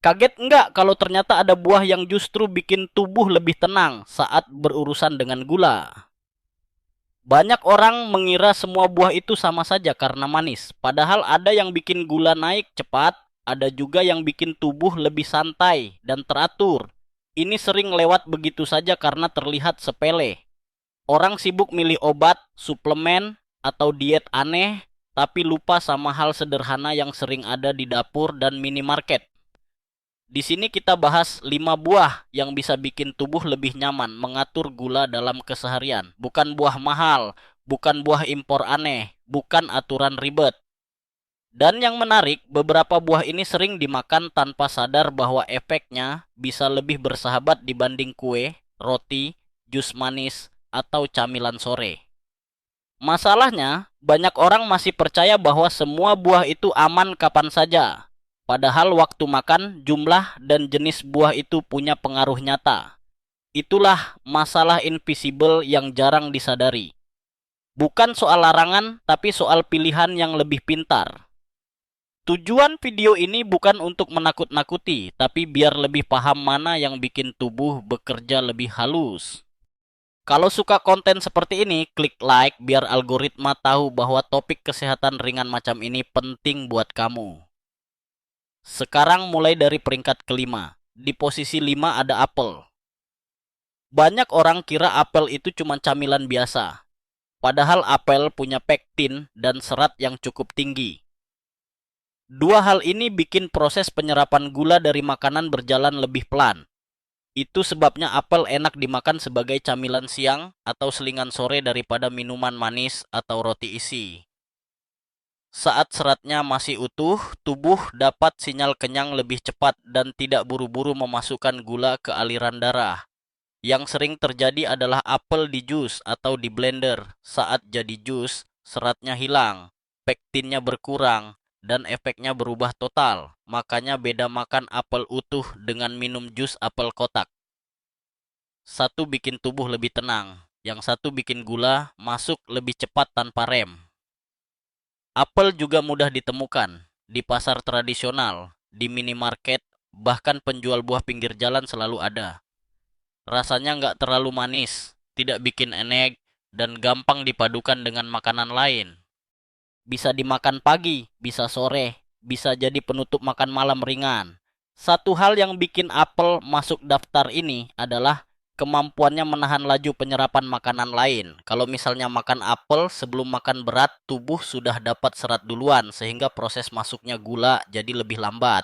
Kaget nggak kalau ternyata ada buah yang justru bikin tubuh lebih tenang saat berurusan dengan gula? Banyak orang mengira semua buah itu sama saja karena manis. Padahal ada yang bikin gula naik cepat, ada juga yang bikin tubuh lebih santai dan teratur. Ini sering lewat begitu saja karena terlihat sepele. Orang sibuk milih obat, suplemen, atau diet aneh, tapi lupa sama hal sederhana yang sering ada di dapur dan minimarket. Di sini kita bahas 5 buah yang bisa bikin tubuh lebih nyaman mengatur gula dalam keseharian. Bukan buah mahal, bukan buah impor aneh, bukan aturan ribet. Dan yang menarik, beberapa buah ini sering dimakan tanpa sadar bahwa efeknya bisa lebih bersahabat dibanding kue, roti, jus manis, atau camilan sore. Masalahnya, banyak orang masih percaya bahwa semua buah itu aman kapan saja. Padahal waktu makan, jumlah dan jenis buah itu punya pengaruh nyata. Itulah masalah invisible yang jarang disadari. Bukan soal larangan, tapi soal pilihan yang lebih pintar. Tujuan video ini bukan untuk menakut-nakuti, tapi biar lebih paham mana yang bikin tubuh bekerja lebih halus. Kalau suka konten seperti ini, klik like biar algoritma tahu bahwa topik kesehatan ringan macam ini penting buat kamu. Sekarang mulai dari peringkat kelima. Di posisi 5 ada apel. Banyak orang kira apel itu cuma camilan biasa. Padahal apel punya pektin dan serat yang cukup tinggi. Dua hal ini bikin proses penyerapan gula dari makanan berjalan lebih pelan. Itu sebabnya apel enak dimakan sebagai camilan siang atau selingan sore daripada minuman manis atau roti isi. Saat seratnya masih utuh, tubuh dapat sinyal kenyang lebih cepat dan tidak buru-buru memasukkan gula ke aliran darah. Yang sering terjadi adalah apel di jus atau di blender. Saat jadi jus, seratnya hilang, pektinnya berkurang, dan efeknya berubah total. Makanya beda makan apel utuh dengan minum jus apel kotak. Satu bikin tubuh lebih tenang, yang satu bikin gula masuk lebih cepat tanpa rem. Apel juga mudah ditemukan di pasar tradisional, di minimarket, bahkan penjual buah pinggir jalan selalu ada. Rasanya nggak terlalu manis, tidak bikin enek, dan gampang dipadukan dengan makanan lain. Bisa dimakan pagi, bisa sore, bisa jadi penutup makan malam ringan. Satu hal yang bikin apel masuk daftar ini adalah kemampuannya menahan laju penyerapan makanan lain. Kalau misalnya makan apel sebelum makan berat, tubuh sudah dapat serat duluan sehingga proses masuknya gula jadi lebih lambat.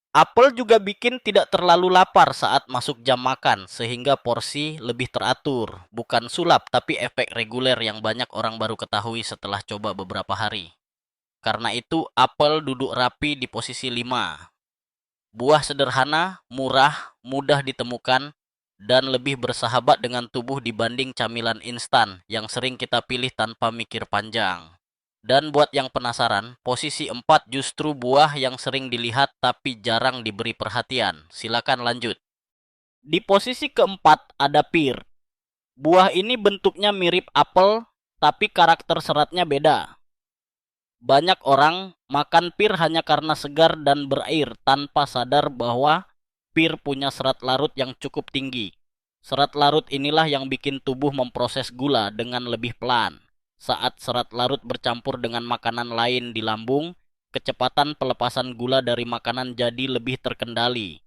Apel juga bikin tidak terlalu lapar saat masuk jam makan, sehingga porsi lebih teratur. Bukan sulap, tapi efek reguler yang banyak orang baru ketahui setelah coba beberapa hari. Karena itu, apel duduk rapi di posisi 5. Buah sederhana, murah, mudah ditemukan, dan lebih bersahabat dengan tubuh dibanding camilan instan yang sering kita pilih tanpa mikir panjang. Dan buat yang penasaran, posisi 4 justru buah yang sering dilihat tapi jarang diberi perhatian. Silakan lanjut. Di posisi keempat ada pir. Buah ini bentuknya mirip apel, tapi karakter seratnya beda. Banyak orang makan pir hanya karena segar dan berair tanpa sadar bahwa pir punya serat larut yang cukup tinggi. Serat larut inilah yang bikin tubuh memproses gula dengan lebih pelan. Saat serat larut bercampur dengan makanan lain di lambung, kecepatan pelepasan gula dari makanan jadi lebih terkendali.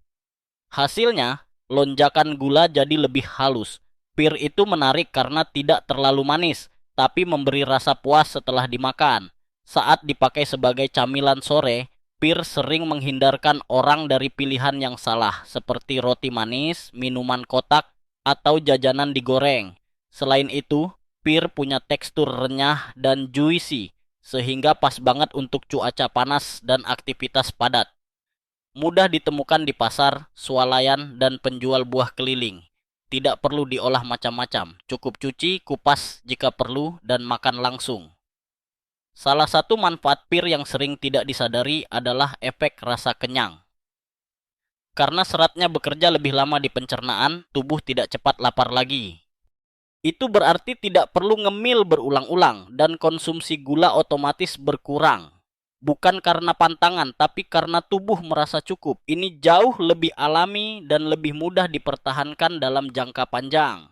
Hasilnya, lonjakan gula jadi lebih halus. Pir itu menarik karena tidak terlalu manis, tapi memberi rasa puas setelah dimakan. Saat dipakai sebagai camilan sore, pir sering menghindarkan orang dari pilihan yang salah, seperti roti manis, minuman kotak, atau jajanan digoreng. Selain itu, pir punya tekstur renyah dan juicy, sehingga pas banget untuk cuaca panas dan aktivitas padat. Mudah ditemukan di pasar, swalayan, dan penjual buah keliling. Tidak perlu diolah macam-macam, cukup cuci, kupas jika perlu, dan makan langsung. Salah satu manfaat pir yang sering tidak disadari adalah efek rasa kenyang. Karena seratnya bekerja lebih lama di pencernaan, tubuh tidak cepat lapar lagi. Itu berarti tidak perlu ngemil berulang-ulang dan konsumsi gula otomatis berkurang. Bukan karena pantangan, tapi karena tubuh merasa cukup. Ini jauh lebih alami dan lebih mudah dipertahankan dalam jangka panjang.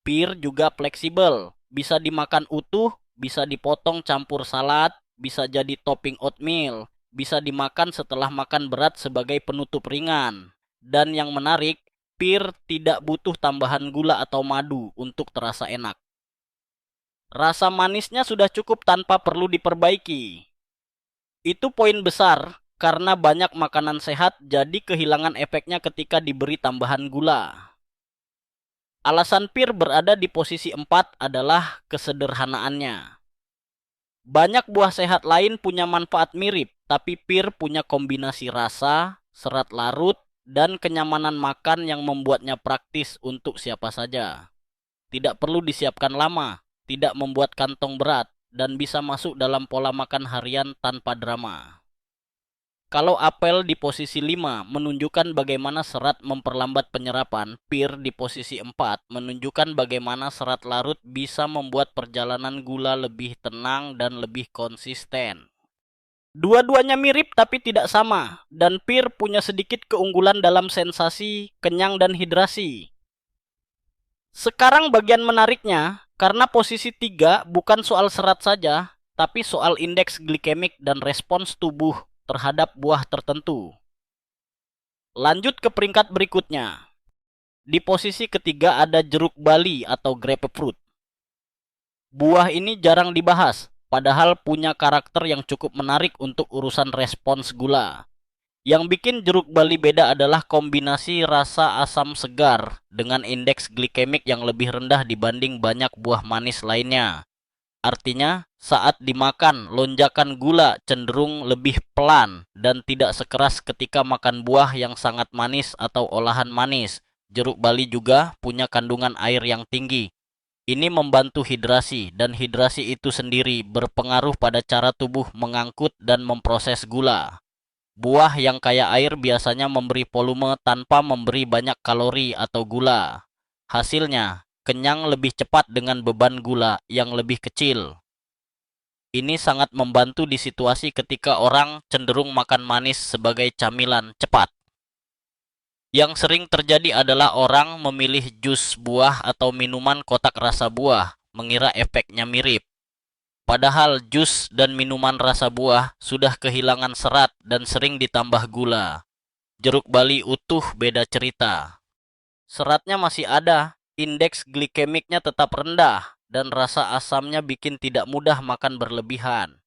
Pir juga fleksibel, bisa dimakan utuh, bisa dipotong campur salad, bisa jadi topping oatmeal, bisa dimakan setelah makan berat sebagai penutup ringan. Dan yang menarik, pir tidak butuh tambahan gula atau madu untuk terasa enak. Rasa manisnya sudah cukup tanpa perlu diperbaiki. Itu poin besar, karena banyak makanan sehat jadi kehilangan efeknya ketika diberi tambahan gula. Alasan pir berada di posisi 4 adalah kesederhanaannya. Banyak buah sehat lain punya manfaat mirip, tapi pir punya kombinasi rasa, serat larut, dan kenyamanan makan yang membuatnya praktis untuk siapa saja. Tidak perlu disiapkan lama, tidak membuat kantong berat, dan bisa masuk dalam pola makan harian tanpa drama. Kalau apel di posisi 5 menunjukkan bagaimana serat memperlambat penyerapan, pir di posisi 4 menunjukkan bagaimana serat larut bisa membuat perjalanan gula lebih tenang dan lebih konsisten. Dua-duanya mirip tapi tidak sama, dan pir punya sedikit keunggulan dalam sensasi, kenyang, dan hidrasi. Sekarang bagian menariknya, karena posisi 3 bukan soal serat saja, tapi soal indeks glikemik dan respons tubuh terhadap buah tertentu. Lanjut ke peringkat berikutnya. Di posisi ketiga ada jeruk bali atau grapefruit. Buah ini jarang dibahas, padahal punya karakter yang cukup menarik untuk urusan respons gula. Yang bikin jeruk bali beda adalah kombinasi rasa asam segar dengan indeks glikemik yang lebih rendah dibanding banyak buah manis lainnya. Artinya, saat dimakan, lonjakan gula cenderung lebih pelan dan tidak sekeras ketika makan buah yang sangat manis atau olahan manis. Jeruk bali juga punya kandungan air yang tinggi. Ini membantu hidrasi, dan hidrasi itu sendiri berpengaruh pada cara tubuh mengangkut dan memproses gula. Buah yang kaya air biasanya memberi volume tanpa memberi banyak kalori atau gula. Hasilnya, kenyang lebih cepat dengan beban gula yang lebih kecil. Ini sangat membantu di situasi ketika orang cenderung makan manis sebagai camilan cepat. Yang sering terjadi adalah orang memilih jus buah atau minuman kotak rasa buah, mengira efeknya mirip. Padahal jus dan minuman rasa buah sudah kehilangan serat dan sering ditambah gula. Jeruk bali utuh beda cerita. Seratnya masih ada, indeks glikemiknya tetap rendah, dan rasa asamnya bikin tidak mudah makan berlebihan.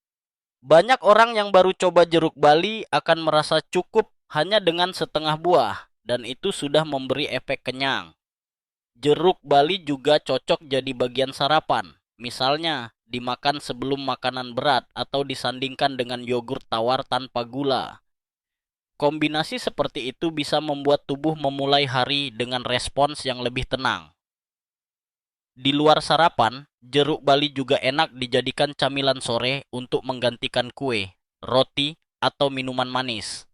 Banyak orang yang baru coba jeruk bali akan merasa cukup hanya dengan setengah buah, dan itu sudah memberi efek kenyang. Jeruk bali juga cocok jadi bagian sarapan, misalnya dimakan sebelum makanan berat atau disandingkan dengan yogurt tawar tanpa gula. Kombinasi seperti itu bisa membuat tubuh memulai hari dengan respons yang lebih tenang. Di luar sarapan, jeruk bali juga enak dijadikan camilan sore untuk menggantikan kue, roti, atau minuman manis.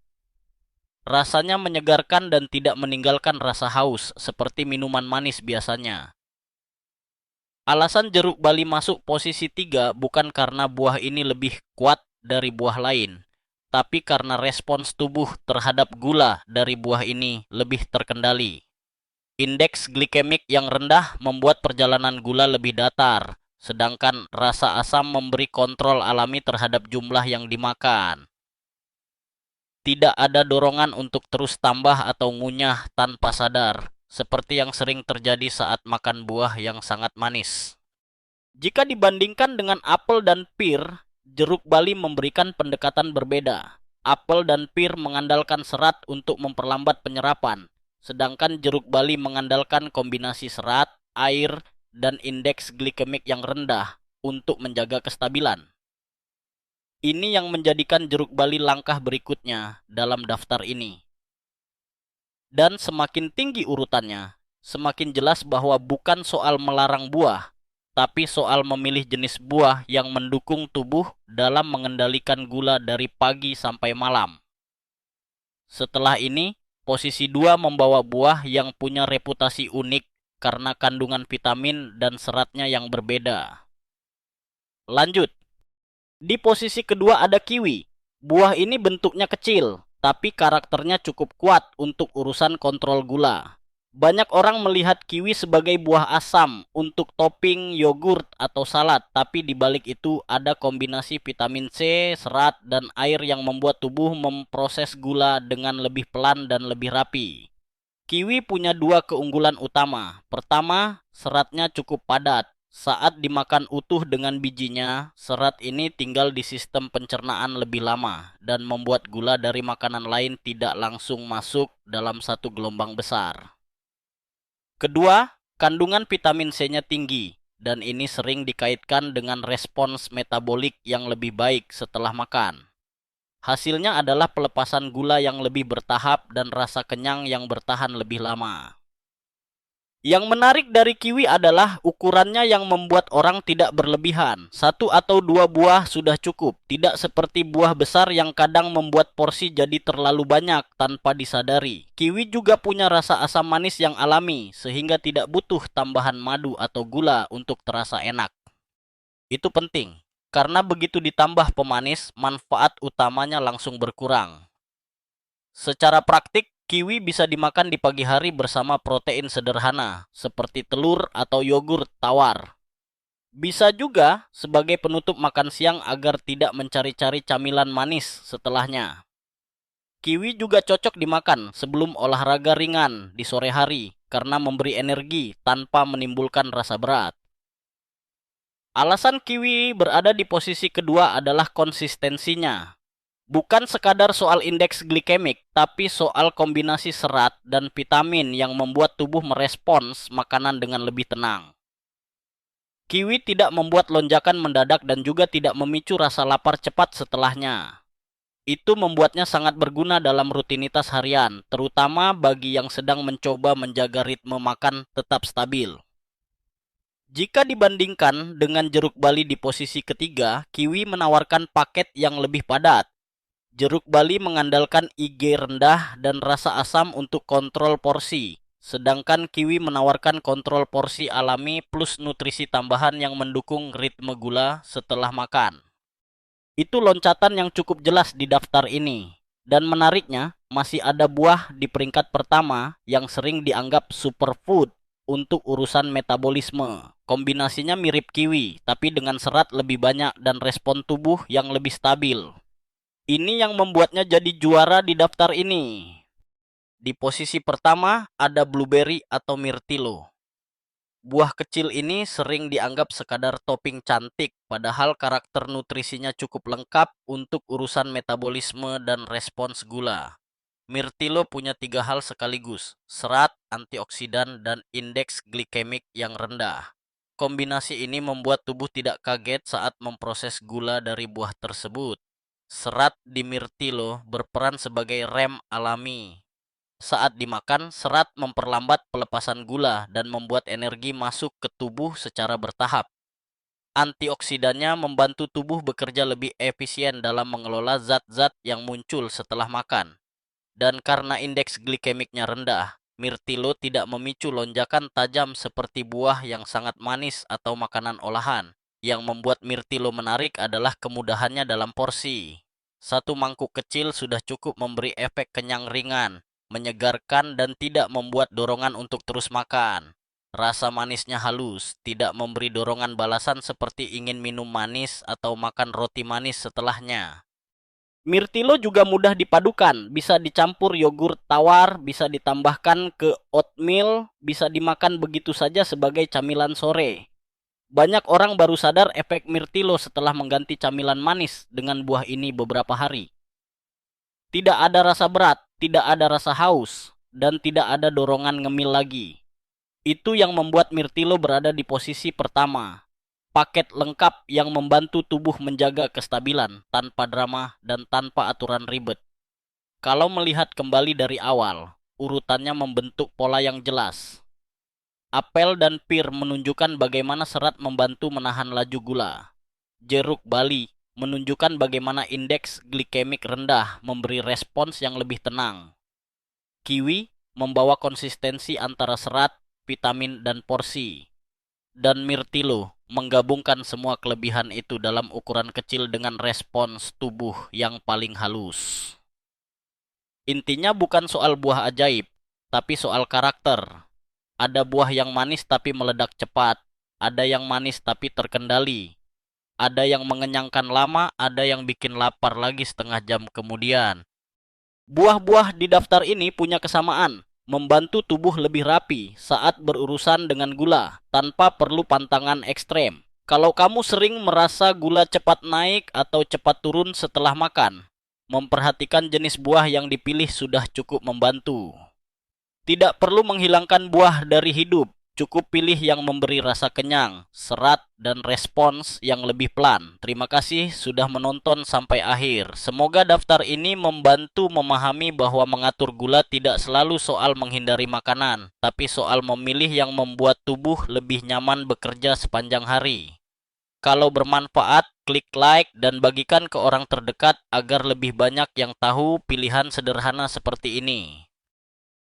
Rasanya menyegarkan dan tidak meninggalkan rasa haus seperti minuman manis biasanya. Alasan jeruk bali masuk posisi 3 bukan karena buah ini lebih kuat dari buah lain, tapi karena respons tubuh terhadap gula dari buah ini lebih terkendali. Indeks glikemik yang rendah membuat perjalanan gula lebih datar, sedangkan rasa asam memberi kontrol alami terhadap jumlah yang dimakan. Tidak ada dorongan untuk terus tambah atau ngunyah tanpa sadar, seperti yang sering terjadi saat makan buah yang sangat manis. Jika dibandingkan dengan apel dan pir, jeruk bali memberikan pendekatan berbeda. Apel dan pir mengandalkan serat untuk memperlambat penyerapan, sedangkan jeruk bali mengandalkan kombinasi serat, air, dan indeks glikemik yang rendah untuk menjaga kestabilan. Ini yang menjadikan jeruk bali langkah berikutnya dalam daftar ini. Dan semakin tinggi urutannya, semakin jelas bahwa bukan soal melarang buah, tapi soal memilih jenis buah yang mendukung tubuh dalam mengendalikan gula dari pagi sampai malam. Setelah ini, posisi 2 membawa buah yang punya reputasi unik karena kandungan vitamin dan seratnya yang berbeda. Lanjut. Di posisi kedua ada kiwi. Buah ini bentuknya kecil, tapi karakternya cukup kuat untuk urusan kontrol gula. Banyak orang melihat kiwi sebagai buah asam untuk topping yogurt atau salad, tapi di balik itu ada kombinasi vitamin C, serat, dan air yang membuat tubuh memproses gula dengan lebih pelan dan lebih rapi. Kiwi punya dua keunggulan utama. Pertama, seratnya cukup padat. Saat dimakan utuh dengan bijinya, serat ini tinggal di sistem pencernaan lebih lama dan membuat gula dari makanan lain tidak langsung masuk dalam satu gelombang besar. Kedua, kandungan vitamin C-nya tinggi dan ini sering dikaitkan dengan respons metabolik yang lebih baik setelah makan. Hasilnya adalah pelepasan gula yang lebih bertahap dan rasa kenyang yang bertahan lebih lama. Yang menarik dari kiwi adalah ukurannya yang membuat orang tidak berlebihan. Satu atau dua buah sudah cukup, tidak seperti buah besar yang kadang membuat porsi jadi terlalu banyak tanpa disadari. Kiwi juga punya rasa asam manis yang alami, sehingga tidak butuh tambahan madu atau gula untuk terasa enak. Itu penting, karena begitu ditambah pemanis, manfaat utamanya langsung berkurang. Secara praktik, kiwi bisa dimakan di pagi hari bersama protein sederhana, seperti telur atau yogurt tawar. Bisa juga sebagai penutup makan siang agar tidak mencari-cari camilan manis setelahnya. Kiwi juga cocok dimakan sebelum olahraga ringan di sore hari, karena memberi energi tanpa menimbulkan rasa berat. Alasan kiwi berada di posisi kedua adalah konsistensinya. Bukan sekadar soal indeks glikemik, tapi soal kombinasi serat dan vitamin yang membuat tubuh merespons makanan dengan lebih tenang. Kiwi tidak membuat lonjakan mendadak dan juga tidak memicu rasa lapar cepat setelahnya. Itu membuatnya sangat berguna dalam rutinitas harian, terutama bagi yang sedang mencoba menjaga ritme makan tetap stabil. Jika dibandingkan dengan jeruk bali di posisi ketiga, kiwi menawarkan paket yang lebih padat. Jeruk bali mengandalkan IG rendah dan rasa asam untuk kontrol porsi, sedangkan kiwi menawarkan kontrol porsi alami plus nutrisi tambahan yang mendukung ritme gula setelah makan. Itu loncatan yang cukup jelas di daftar ini. Dan menariknya, masih ada buah di peringkat pertama yang sering dianggap superfood untuk urusan metabolisme. Kombinasinya mirip kiwi, tapi dengan serat lebih banyak dan respon tubuh yang lebih stabil. Ini yang membuatnya jadi juara di daftar ini. Di posisi pertama ada blueberry atau mirtilo. Buah kecil ini sering dianggap sekadar topping cantik, padahal karakter nutrisinya cukup lengkap untuk urusan metabolisme dan respons gula. Mirtilo punya tiga hal sekaligus, serat, antioksidan, dan indeks glikemik yang rendah. Kombinasi ini membuat tubuh tidak kaget saat memproses gula dari buah tersebut. Serat di mirtilo berperan sebagai rem alami. Saat dimakan, serat memperlambat pelepasan gula dan membuat energi masuk ke tubuh secara bertahap. Antioksidannya membantu tubuh bekerja lebih efisien dalam mengelola zat-zat yang muncul setelah makan. Dan karena indeks glikemiknya rendah, mirtilo tidak memicu lonjakan tajam seperti buah yang sangat manis atau makanan olahan. Yang membuat mirtilo menarik adalah kemudahannya dalam porsi. Satu mangkuk kecil sudah cukup memberi efek kenyang ringan, menyegarkan dan tidak membuat dorongan untuk terus makan. Rasa manisnya halus, tidak memberi dorongan balasan seperti ingin minum manis atau makan roti manis setelahnya. Mirtilo juga mudah dipadukan, bisa dicampur yogurt tawar, bisa ditambahkan ke oatmeal, bisa dimakan begitu saja sebagai camilan sore. Banyak orang baru sadar efek mirtilo setelah mengganti camilan manis dengan buah ini beberapa hari. Tidak ada rasa berat, tidak ada rasa haus, dan tidak ada dorongan ngemil lagi. Itu yang membuat mirtilo berada di posisi pertama. Paket lengkap yang membantu tubuh menjaga kestabilan tanpa drama dan tanpa aturan ribet. Kalau melihat kembali dari awal, urutannya membentuk pola yang jelas. Apel dan pir menunjukkan bagaimana serat membantu menahan laju gula. Jeruk bali menunjukkan bagaimana indeks glikemik rendah memberi respons yang lebih tenang. Kiwi membawa konsistensi antara serat, vitamin, dan porsi. Dan mirtilo menggabungkan semua kelebihan itu dalam ukuran kecil dengan respons tubuh yang paling halus. Intinya bukan soal buah ajaib, tapi soal karakter. Ada buah yang manis tapi meledak cepat, ada yang manis tapi terkendali, ada yang mengenyangkan lama, ada yang bikin lapar lagi setengah jam kemudian. Buah-buah di daftar ini punya kesamaan, membantu tubuh lebih rapi saat berurusan dengan gula, tanpa perlu pantangan ekstrem. Kalau kamu sering merasa gula cepat naik atau cepat turun setelah makan, memperhatikan jenis buah yang dipilih sudah cukup membantu. Tidak perlu menghilangkan buah dari hidup, cukup pilih yang memberi rasa kenyang, serat, dan respons yang lebih pelan. Terima kasih sudah menonton sampai akhir. Semoga daftar ini membantu memahami bahwa mengatur gula tidak selalu soal menghindari makanan, tapi soal memilih yang membuat tubuh lebih nyaman bekerja sepanjang hari. Kalau bermanfaat, klik like dan bagikan ke orang terdekat agar lebih banyak yang tahu pilihan sederhana seperti ini.